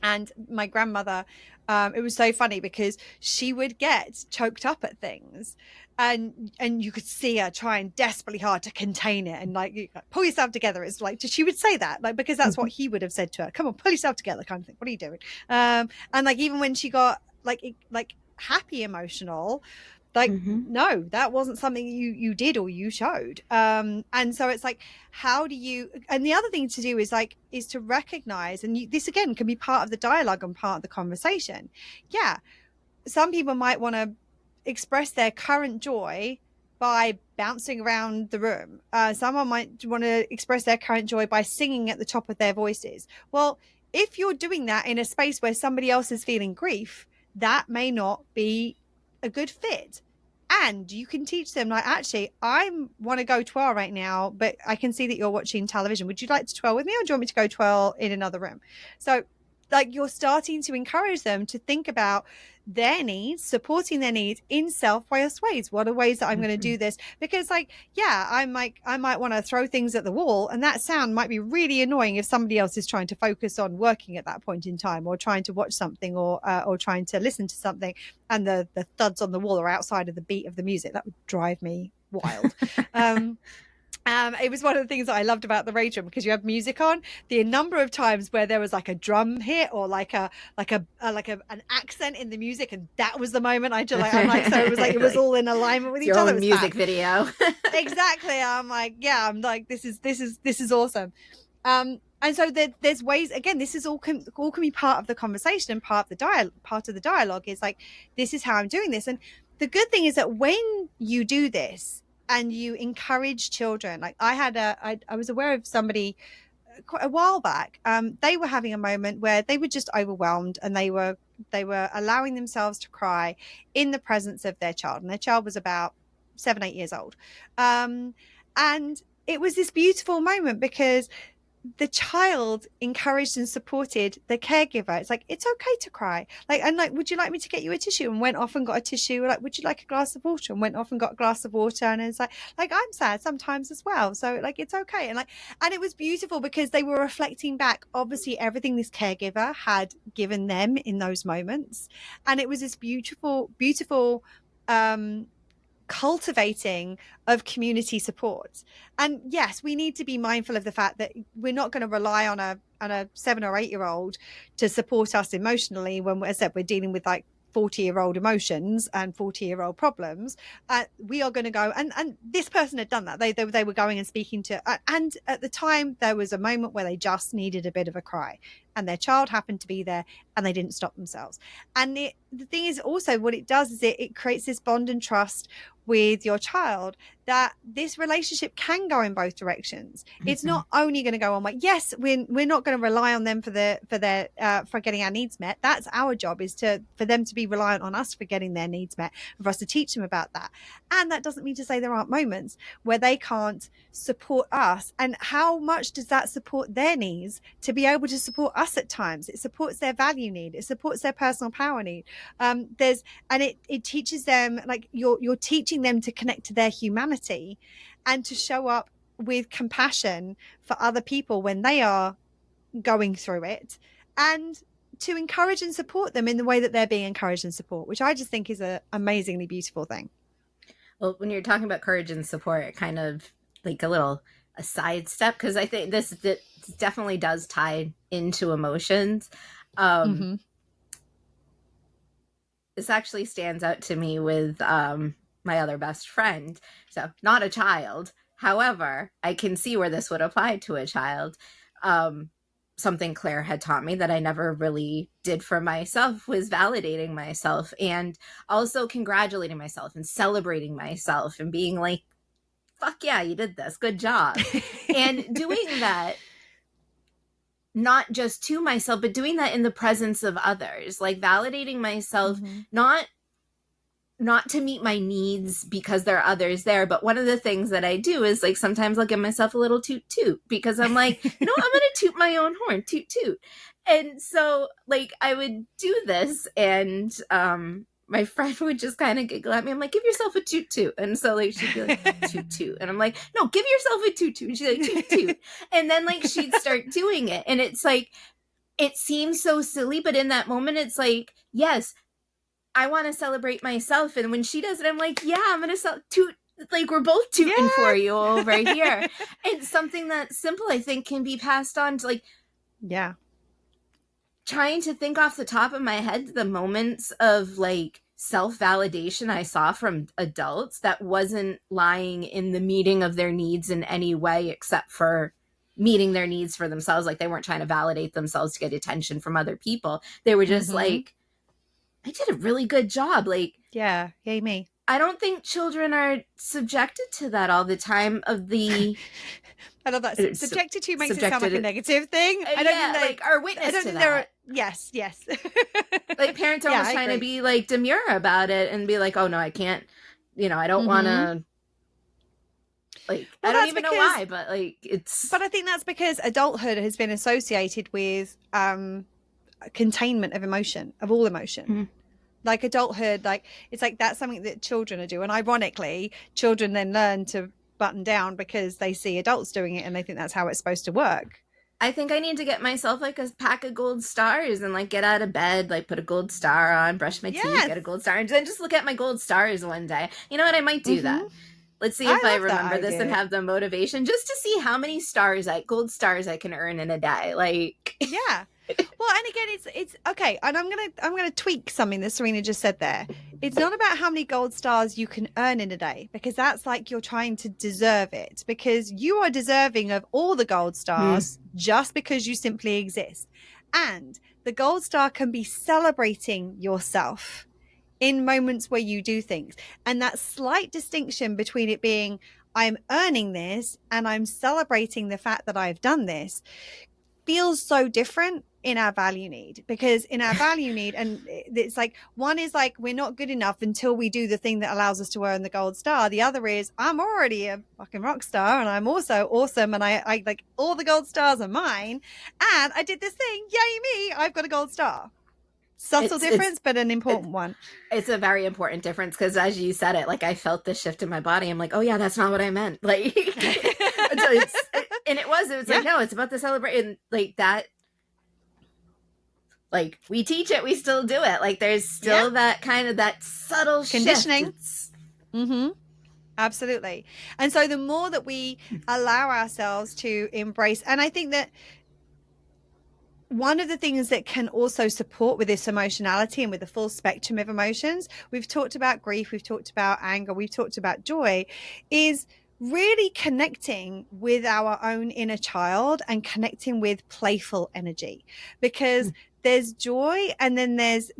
And my grandmother, it was so funny because she would get choked up at things, and you could see her trying desperately hard to contain it and like pull yourself together. It's like she would say that, like, because that's what he would have said to her. Come on, pull yourself together, kind of thing. What are you doing? And like even when she got like happy emotional, like Mm-hmm. no, that wasn't something you did or you showed. And so it's like, how do you, and the other thing to do is like is to recognize, and this again can be part of the dialogue and part of the conversation. Yeah, some people might want to express their current joy by bouncing around the room. Someone might want to express their current joy by singing at the top of their voices. Well, if you're doing that in a space where somebody else is feeling grief, that may not be a good fit. And you can teach them, like, actually, I want to go twirl right now, but I can see that you're watching television. Would you like to twirl with me, or do you want me to go twirl in another room? So, like, you're starting to encourage them to think about their needs, supporting their needs in self-biased ways. What are ways that I'm going to Mm-hmm. do this? Because like, yeah, I might want to throw things at the wall, and that sound might be really annoying if somebody else is trying to focus on working at that point in time, or trying to watch something, or trying to listen to something, and the thuds on the wall are outside of the beat of the music. That would drive me wild. um it was one of the things that I loved about the rage room, because you have music on. The number of times where there was like a drum hit, or like an accent in the music, and that was the moment I just like, I'm like, so it was like it was Like, all in alignment with it's each your other. It own was music fab. video. Exactly. I'm like, yeah, I'm like, this is awesome. And so there's ways, again, this is all can be part of the conversation, and part of the dialogue is like, this is how I'm doing this. And the good thing is that when you do this and you encourage children, like I was aware of somebody quite a while back. They were having a moment where they were just overwhelmed, and they were allowing themselves to cry in the presence of their child, and their child was about 7, 8 years old. And it was this beautiful moment because the child encouraged and supported the caregiver. It's like, it's okay to cry. Like, and like, would you like me to get you a tissue? And went off and got a tissue. Like, would you like a glass of water? And went off and got a glass of water. And it's like I'm sad sometimes as well. So like, it's okay. And like, and it was beautiful because they were reflecting back, obviously, everything this caregiver had given them in those moments. And it was this beautiful, beautiful, um, cultivating of community support. And yes, we need to be mindful of the fact that we're not going to rely on a 7 or 8 year old to support us emotionally when, as I said, we're dealing with like 40-year-old emotions and 40-year-old problems. We are going to go, and this person had done that. They were going and speaking to, and at the time there was a moment where they just needed a bit of a cry, and their child happened to be there, and they didn't stop themselves. And the thing is also, what it does is it creates this bond and trust with your child, that this relationship can go in both directions. It's Mm-hmm. not only going to go on like, yes, we're not going to rely on them for getting our needs met. That's our job, is for them to be reliant on us for getting their needs met, and for us to teach them about that. And that doesn't mean to say there aren't moments where they can't support us. And how much does that support their needs to be able to support us at times? It supports their value need, it supports their personal power need. There's and it teaches them, like, you're teaching them to connect to their humanity, and to show up with compassion for other people when they are going through it, and to encourage and support them in the way that they're being encouraged and support, which I just think is an amazingly beautiful thing. Well, when you're talking about courage and support, kind of like a little a sidestep, because I think this definitely does tie into emotions. Um, Mm-hmm. this actually stands out to me with my other best friend. So, not a child. However, I can see where this would apply to a child. Um, something Claire had taught me that I never really did for myself was validating myself, and also congratulating myself and celebrating myself and being like, fuck yeah, you did this. Good job. And doing that not just to myself, but doing that in the presence of others, like validating myself, Mm-hmm. not to meet my needs because there are others there. But one of the things that I do is, like, sometimes I'll give myself a little toot toot, because I'm like, you know, I'm going to toot my own toot toot. And so, like, I would do this, and my friend would just kind of giggle at me. I'm like, give yourself a toot toot. And so like she'd be like, toot toot. And I'm like, no, give yourself a toot toot. And she's like, toot toot. And then like she'd start doing it. And it's like, it seems so silly, but in that moment, it's like, yes, I want to celebrate myself. And when she does it, I'm like, yeah, I'm going to toot. Like we're both tooting for Yes. you over here. And something that simple, I think, can be passed on to like, Yeah. trying to think off the top of my head the moments of like self-validation I saw from adults that wasn't lying in the meeting of their needs in any way except for meeting their needs for themselves. Like they weren't trying to validate themselves to get attention from other people. They were just like, I did a really good job. Like, yeah, yay me. I don't think children are subjected to that all the time of the I love that. Subjected to makes it sound like a negative thing. I don't think like are witness I don't to think that. Yes. Like parents are almost trying to be like demure about it and be like, oh no, I can't, I don't want to. Like, well, I don't even know why, but like it's. But I think that's because adulthood has been associated with containment of emotion, of all emotion. Mm-hmm. Like adulthood, like it's like that's something that children are doing. And ironically, children then learn to button down because they see adults doing it and they think that's how it's supposed to work. I think I need to get myself like a pack of gold stars and like get out of bed, like put a gold star on, brush my teeth, get a gold star, and then just look at my gold stars one day. You know what? I might do that. Let's see if I remember this and have the motivation just to see how many gold stars I can earn in a day. Like, yeah. Well, and again, it's okay. And I'm gonna tweak something that Serena just said there. It's not about how many gold stars you can earn in a day, because that's like you're trying to deserve it, because you are deserving of all the gold stars just because you simply exist. And the gold star can be celebrating yourself in moments where you do things. And that slight distinction between it being I'm earning this and I'm celebrating the fact that I've done this feels so different in our value need, because in our value need, and it's like one is like we're not good enough until we do the thing that allows us to earn the gold star. The other is I'm already a fucking rock star and I'm also awesome and I like all the gold stars are mine and I did this thing, yay me, I've got a gold star. Subtle difference, but an important one. It's a very important difference, because as you said it, like I felt the shift in my body. I'm like, oh yeah, that's not what I meant. Like, and it was like, no, it's about the celebration. Like that, like we teach it, we still do it. Like there's still that kind of that subtle conditioning. Shift. Absolutely. And so the more that we allow ourselves to embrace, and I think that one of the things that can also support with this emotionality and with the full spectrum of emotions, we've talked about grief, we've talked about anger, we've talked about joy, is really connecting with our own inner child and connecting with playful energy, because there's joy and then there's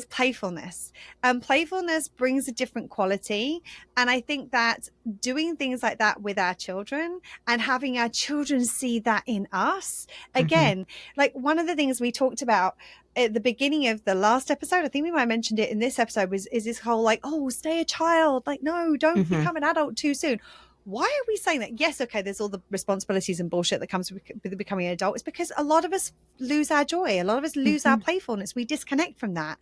playfulness, and playfulness brings a different quality. And I think that doing things like that with our children and having our children see that in us again, like one of the things we talked about at the beginning of the last episode, I think we might have mentioned it in this episode, is this whole like, oh, stay a child, like no, don't become an adult too soon. Why are we saying that? Yes, okay, there's all the responsibilities and bullshit that comes with becoming an adult. It's because a lot of us lose our joy. A lot of us lose our playfulness. We disconnect from that.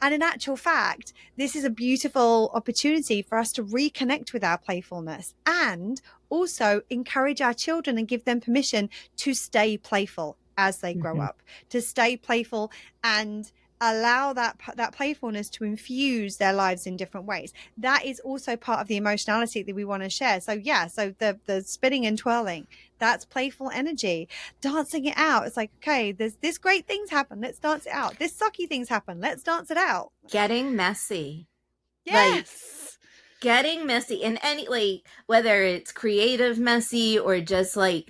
And in actual fact, this is a beautiful opportunity for us to reconnect with our playfulness and also encourage our children and give them permission to stay playful as they grow up, to stay playful and allow that playfulness to infuse their lives in different ways. That is also part of the emotionality that we want to share. So yeah, so the spinning and twirling, that's playful energy. Dancing it out, it's like, okay, there's this great things happen, let's dance it out. This sucky things happen, let's dance it out. Getting messy. Yes. Like, getting messy in any, like, whether it's creative messy or just like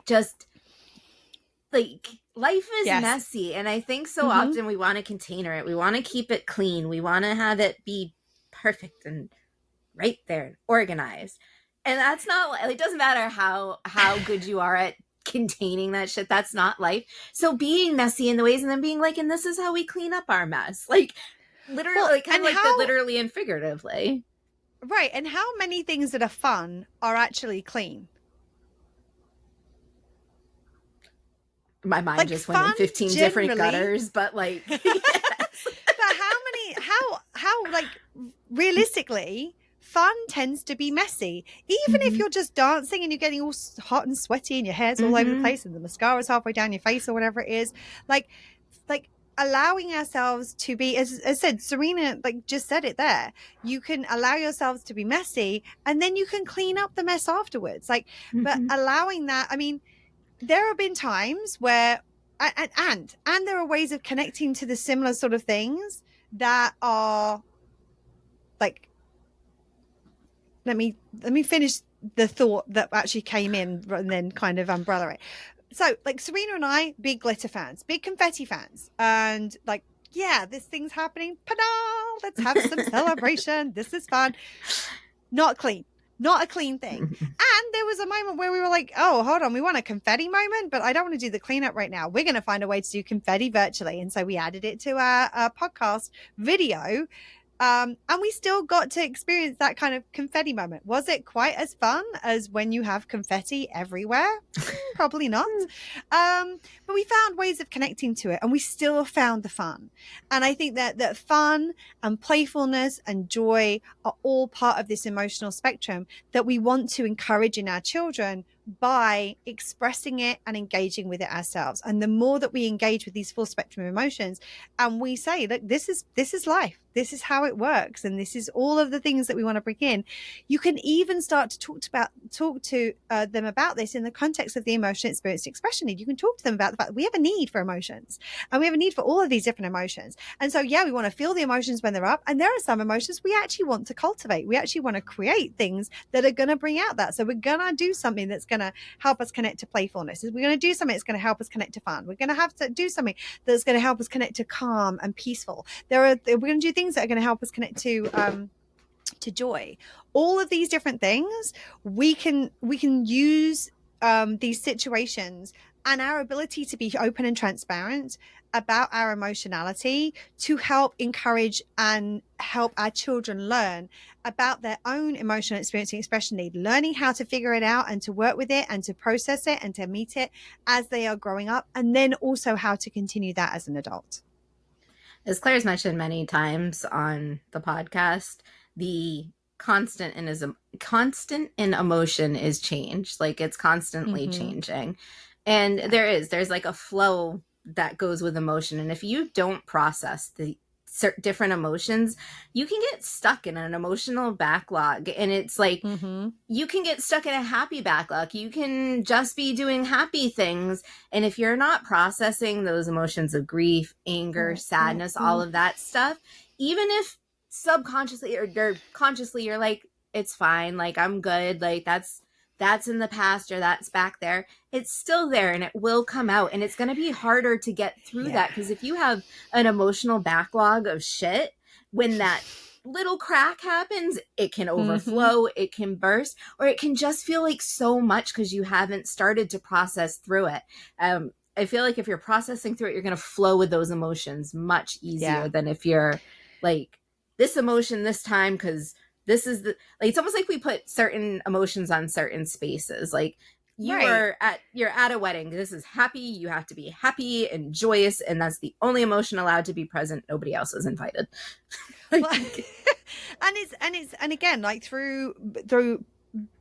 life is messy. And I think so often we want to container it. We want to keep it clean. We want to have it be perfect and right there and organized. And that's not, it doesn't matter how good you are at containing that shit. That's not life. So being messy in the ways and then being like, and this is how we clean up our mess. Like literally, like kind of like the literally and figuratively. Right. And how many things that are fun are actually clean? My mind like just went in 15 different gutters, but like, yes. But how like realistically, fun tends to be messy. Even if Mm-hmm. you're just dancing and you're getting all hot and sweaty and your hair's all over the Mm-hmm. place and the mascara's halfway down your face or whatever it is, like like allowing ourselves to be, as I said, Serena like just said it there. You can allow yourselves to be messy and then you can clean up the mess afterwards. Like, but Mm-hmm. allowing that, I mean, there have been times where and there are ways of connecting to the similar sort of things that are like, let me finish the thought that actually came in and then kind of umbrella it. So like Serena and I, big glitter fans, big confetti fans, and like, yeah, this thing's happening. Pada! Let's have some celebration. This is fun. Not clean. Not a clean thing. And there was a moment where we were like, oh, hold on, we want a confetti moment, but I don't want to do the cleanup right now. We're going to find a way to do confetti virtually. And so we added it to our podcast video. And we still got to experience that kind of confetti moment. Was it quite as fun as when you have confetti everywhere? Probably not. But we found ways of connecting to it and we still found the fun. And I think that fun and playfulness and joy are all part of this emotional spectrum that we want to encourage in our children by expressing it and engaging with it ourselves. And the more that we engage with these full spectrum of emotions and we say, look, this is life, this is how it works, and this is all of the things that we want to bring in, you can even start to talk to them about this in the context of the emotion experienced expression need. You can talk to them about the fact that we have a need for emotions and we have a need for all of these different emotions. And so, yeah, we want to feel the emotions when they're up. And there are some emotions we actually want to cultivate. We actually want to create things that are going to bring out that. So we're going to do something that's going to help us connect to playfulness. We're going to do something that's going to help us connect to fun. We're going to have to do something that's going to help us connect to calm and peaceful. We're going to do things that are going to help us connect to joy. All of these different things we can use these situations and our ability to be open and transparent about our emotionality to help encourage and help our children learn about their own emotional experiencing expression need, learning how to figure it out and to work with it and to process it and to meet it as they are growing up, and then also how to continue that as an adult. As Claire's mentioned many times on the podcast, the constant in emotion is change. Like it's constantly Mm-hmm. changing. And Yeah. there's like a flow that goes with emotion. And if you don't process the different emotions, you can get stuck in an emotional backlog. And it's like, Mm-hmm. you can get stuck in a happy backlog. You can just be doing happy things. And if you're not processing those emotions of grief, anger, sadness, all of that stuff, even if subconsciously or consciously you're like, it's fine, like I'm good, like that's in the past or that's back there, it's still there and it will come out. And it's going to be harder to get through Yeah. that because if you have an emotional backlog of shit, when that little crack happens, it can Mm-hmm. overflow, it can burst, or it can just feel like so much because you haven't started to process through it. I feel like if you're processing through it, you're going to flow with those emotions much easier Yeah. than if you're like, this emotion this time, because this is the, like, it's almost like we put certain emotions on certain spaces. Like, Right. you're at a wedding, this is happy, you have to be happy and joyous, and that's the only emotion allowed to be present, nobody else is invited. Well, and again, like through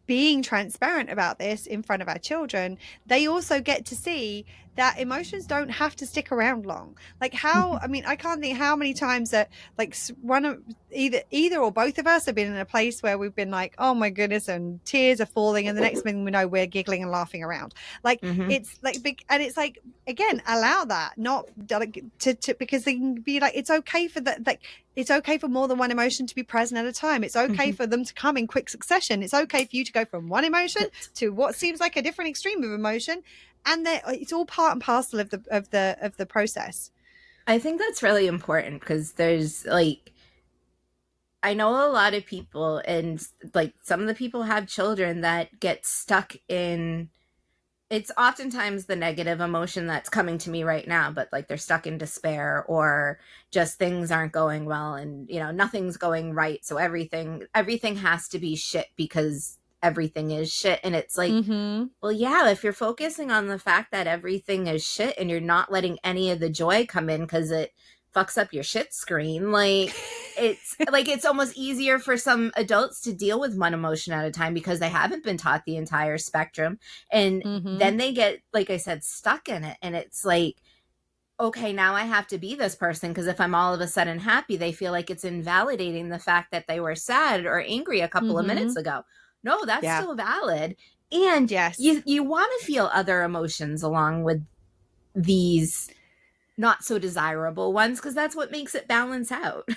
being transparent about this in front of our children, they also get to see that emotions don't have to stick around long. Like how, I mean, I can't think how many times that like one of either or both of us have been in a place where we've been like, oh my goodness, and tears are falling, and the next thing we know, we're giggling and laughing around. Like Mm-hmm. it's like big, and it's like again, allow that, not like to because they can be like, it's okay for that, like it's okay for more than one emotion to be present at a time. It's okay Mm-hmm. for them to come in quick succession. It's okay for you to go from one emotion to what seems like a different extreme of emotion, and it's all part and parcel of the process. I think that's really important because there's like, I know a lot of people, and like some of the people have children that get stuck in, it's oftentimes the negative emotion that's coming to me right now, but like they're stuck in despair or just things aren't going well and nothing's going right. So everything has to be shit because everything is shit. And it's like, Mm-hmm. well, yeah, if you're focusing on the fact that everything is shit and you're not letting any of the joy come in because it fucks up your shit screen. Like it's almost easier for some adults to deal with one emotion at a time because they haven't been taught the entire spectrum, and Mm-hmm. then they get, like I said, stuck in it, and it's like, okay, now I have to be this person because if I'm all of a sudden happy, they feel like it's invalidating the fact that they were sad or angry a couple of minutes Mm-hmm. ago. No, that's Yeah. still valid. And Yes. you want to feel other emotions along with these not so desirable ones because that's what makes it balance out.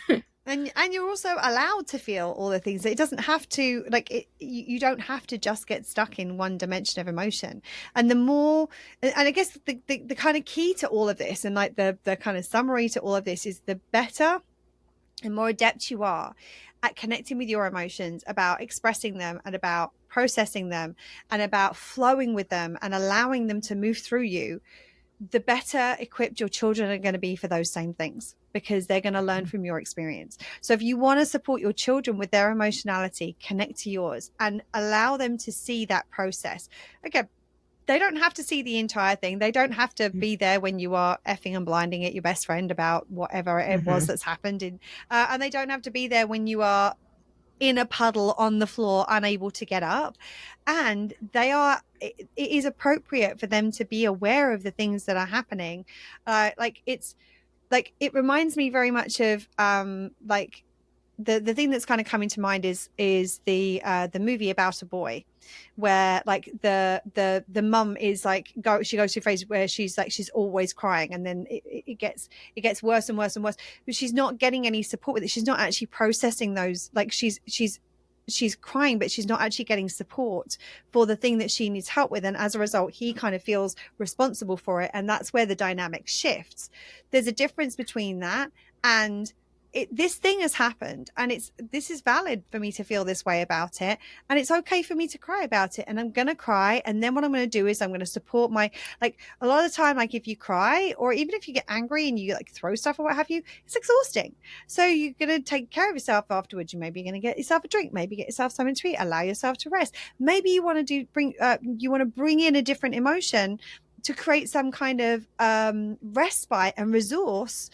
And you're also allowed to feel all the things. It doesn't have to like it, you don't have to just get stuck in one dimension of emotion. And the more, and I guess the kind of key to all of this, and like the kind of summary to all of this, is the better and more adept you are at connecting with your emotions, about expressing them and about processing them and about flowing with them and allowing them to move through you, the better equipped your children are going to be for those same things, because they're going to learn from your experience. So if you want to support your children with their emotionality, connect to yours and allow them to see that process. Again, they don't have to see the entire thing. They don't have to be there when you are effing and blinding at your best friend about whatever it was Mm-hmm. that's happened. And they don't have to be there when you are in a puddle on the floor, unable to get up. And it is appropriate for them to be aware of the things that are happening. Like it's like, it reminds me very much of like the thing that's kind of coming to mind is the movie About a Boy, where like the mum is like she goes through a phase where she's like she's always crying, and then it gets worse and worse and worse, but she's not getting any support with it. She's not actually processing those, like she's crying, but she's not actually getting support for the thing that she needs help with, and as a result he kind of feels responsible for it, and that's where the dynamic shifts. There's a difference between that and this thing has happened, and this is valid for me to feel this way about it, and it's okay for me to cry about it, and I'm going to cry, and then what I'm going to do is I'm going to support my, like a lot of the time, like if you cry or even if you get angry and you like throw stuff or what have you, it's exhausting. So you're going to take care of yourself afterwards. You maybe going to get yourself a drink, maybe get yourself something to eat, allow yourself to rest. Maybe you want to you want to bring in a different emotion to create some kind of respite and resource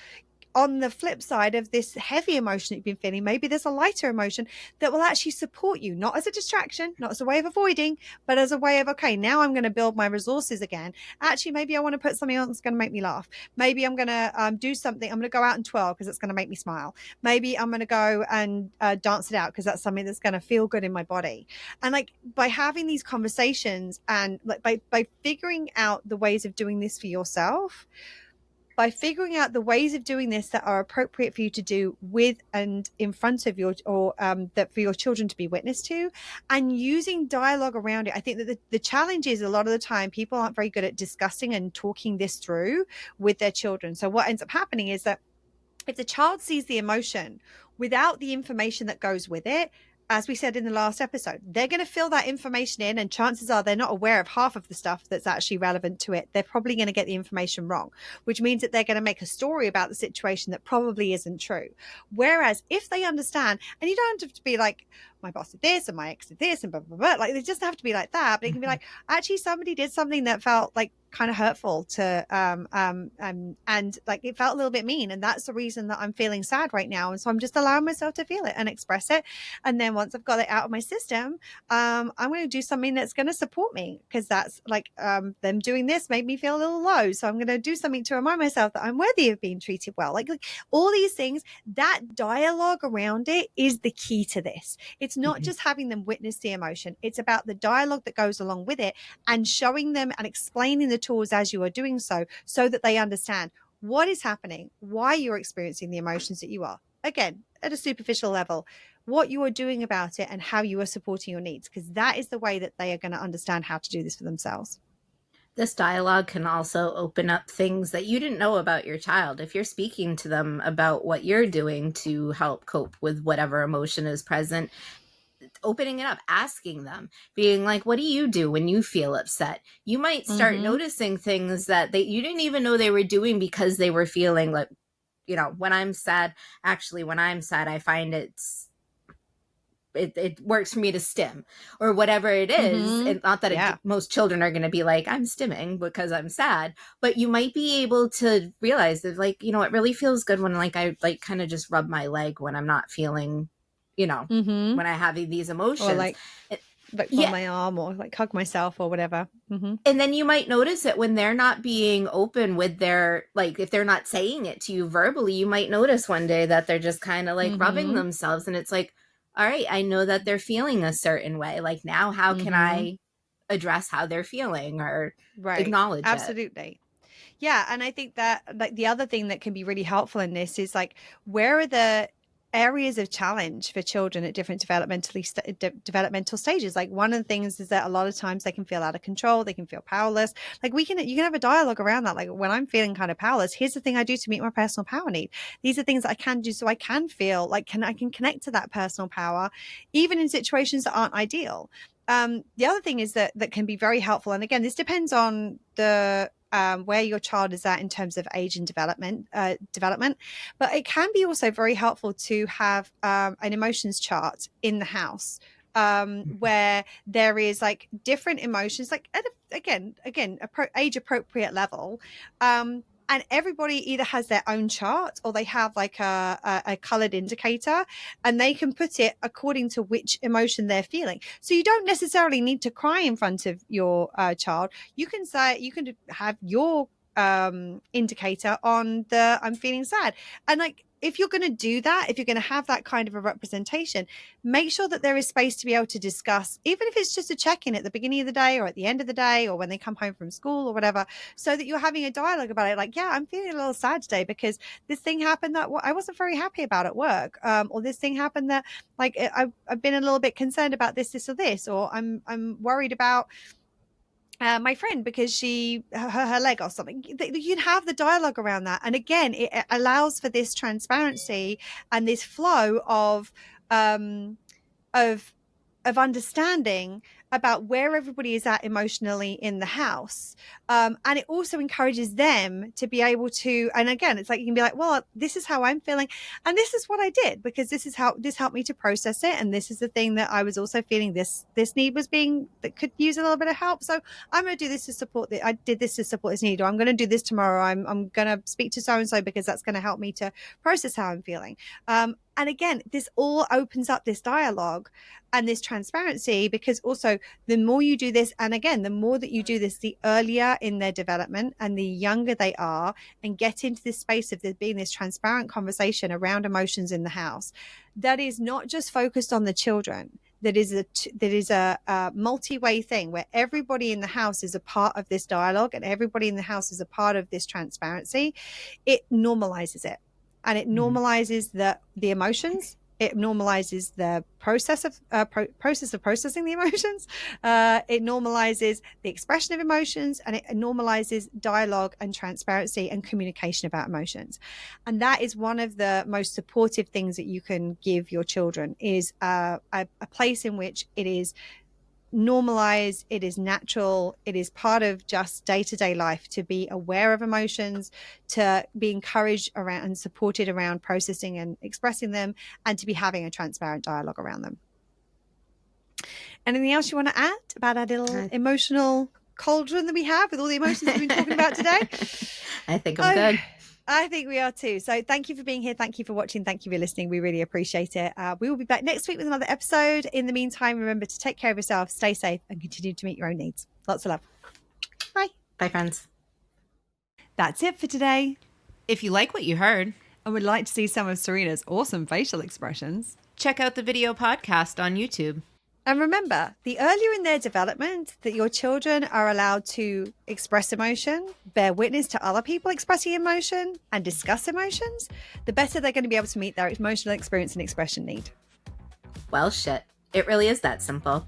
on the flip side of this heavy emotion that you've been feeling. Maybe there's a lighter emotion that will actually support you, not as a distraction, not as a way of avoiding, but as a way of, okay, now I'm going to build my resources again. Actually, maybe I want to put something on that's going to make me laugh. Maybe I'm going to do something. I'm going to go out and twirl because it's going to make me smile. Maybe I'm going to go and dance it out because that's something that's going to feel good in my body. And like by having these conversations and like by figuring out the ways of doing this for yourself, by figuring out the ways of doing this that are appropriate for you to do with and in front of your, or that for your children to be witness to, and using dialogue around it. I think that the challenge is a lot of the time people aren't very good at discussing and talking this through with their children. So what ends up happening is that if the child sees the emotion without the information that goes with it, as we said in the last episode, they're going to fill that information in, and chances are they're not aware of half of the stuff that's actually relevant to it. They're probably going to get the information wrong, which means that they're going to make a story about the situation that probably isn't true. Whereas if they understand, and you don't have to be like, my boss did this and my ex did this and blah, blah, blah. Like, it doesn't have to be like that, but it can be like, actually, somebody did something that felt like kind of hurtful to and like it felt a little bit mean, and that's the reason that I'm feeling sad right now, and so I'm just allowing myself to feel it and express it. And then once I've got it out of my system, I'm going to do something that's going to support me, because that's like them doing this made me feel a little low, so I'm going to do something to remind myself that I'm worthy of being treated well. Like all these things, that dialogue around it is the key to this. It's not just having them witness the emotion, it's about the dialogue that goes along with it, and showing them and explaining the tools as you are doing so, so that they understand what is happening, why you're experiencing the emotions that you are. Again, at a superficial level, what you are doing about it and how you are supporting your needs, because that is the way that they are going to understand how to do this for themselves. This dialogue can also open up things that you didn't know about your child. If you're speaking to them about what you're doing to help cope with whatever emotion is present, opening it up, asking them, being like, what do you do when you feel upset? You might start Mm-hmm. noticing things that you didn't even know they were doing because they were feeling like, when I'm sad, actually, when I'm sad, I find it's it works for me to stim or whatever it is. Mm-hmm. And not that Yeah. most children are going to be like, I'm stimming because I'm sad, but you might be able to realize that, like, it really feels good when like I like kind of just rub my leg when I'm not feeling, Mm-hmm. when I have these Or emotions. like on Yeah. my arm or like hug myself or whatever. Mm-hmm. And then you might notice it when they're not being open with their, like, if they're not saying it to you verbally, you might notice one day that they're just kind of like rubbing Mm-hmm. themselves. And it's like, all right, I know that they're feeling a certain way. Like, now how can Mm-hmm. I address how they're feeling or Right. acknowledge it? Absolutely. Yeah, and I think that like the other thing that can be really helpful in this is like where are the areas of challenge for children at different developmental stages. Like one of the things is that a lot of times they can feel out of control, they can feel powerless. Like you can have a dialogue around that. Like when I'm feeling kind of powerless, here's the thing I do to meet my personal power need. These are things that I can do so I can feel like I can connect to that personal power, even in situations that aren't ideal. The other thing is that can be very helpful, and again, this depends on the where your child is at in terms of age and development. But it can be also very helpful to have an emotions chart in the house where there is like different emotions, like at age appropriate level. And everybody either has their own chart or they have like a colored indicator and they can put it according to which emotion they're feeling. So you don't necessarily need to cry in front of your child. You can have your indicator on the I'm feeling sad. And like if you're going to do that, if you're going to have that kind of a representation, make sure that there is space to be able to discuss, even if it's just a check-in at the beginning of the day or at the end of the day or when they come home from school or whatever, so that you're having a dialogue about it. Like, yeah, I'm feeling a little sad today because this thing happened that I wasn't very happy about at work, or this thing happened that like I've been a little bit concerned about this or this, or I'm worried about my friend because her leg or something. You can have the dialogue around that, and again it allows for this transparency and this flow um of understanding about where everybody is at emotionally in the house. And it also encourages them to be able to, and again, it's like you can be like, well, this is how I'm feeling. And this is what I did because this is how this helped me to process it. And this is the thing that I was also feeling this need was being that could use a little bit of help. So I'm going to do this to support I did this to support this need, or I'm going to do this tomorrow. I'm going to speak to so-and-so because that's going to help me to process how I'm feeling. And again, this all opens up this dialogue and this transparency because also the more you do this, and again, the more that you do this, the earlier in their development and the younger they are, and get into this space of there being this transparent conversation around emotions in the house that is not just focused on the children. That is a multi-way thing where everybody in the house is a part of this dialogue and everybody in the house is a part of this transparency. It normalizes it, and it normalizes the emotions. It normalizes the process of processing the emotions. It normalizes the expression of emotions, and it normalizes dialogue and transparency and communication about emotions. And that is one of the most supportive things that you can give your children, is a place in which it is normalized, it is natural, it is part of just day-to-day life to be aware of emotions, to be encouraged around and supported around processing and expressing them, and to be having a transparent dialogue around them. Anything else you want to add about our little emotional cauldron that we have with all the emotions we've been talking about today? I think I'm good. I think we are too. So thank you for being here. Thank you for watching. Thank you for listening. We really appreciate it. We will be back next week with another episode. In the meantime, remember to take care of yourself, stay safe, and continue to meet your own needs. Lots of love. Bye. Bye, friends. That's it for today. If you like what you heard and would like to see some of Serena's awesome facial expressions, check out the video podcast on YouTube. And remember, the earlier in their development that your children are allowed to express emotion, bear witness to other people expressing emotion, and discuss emotions, the better they're going to be able to meet their emotional experience and expression need. Well, shit. It really is that simple.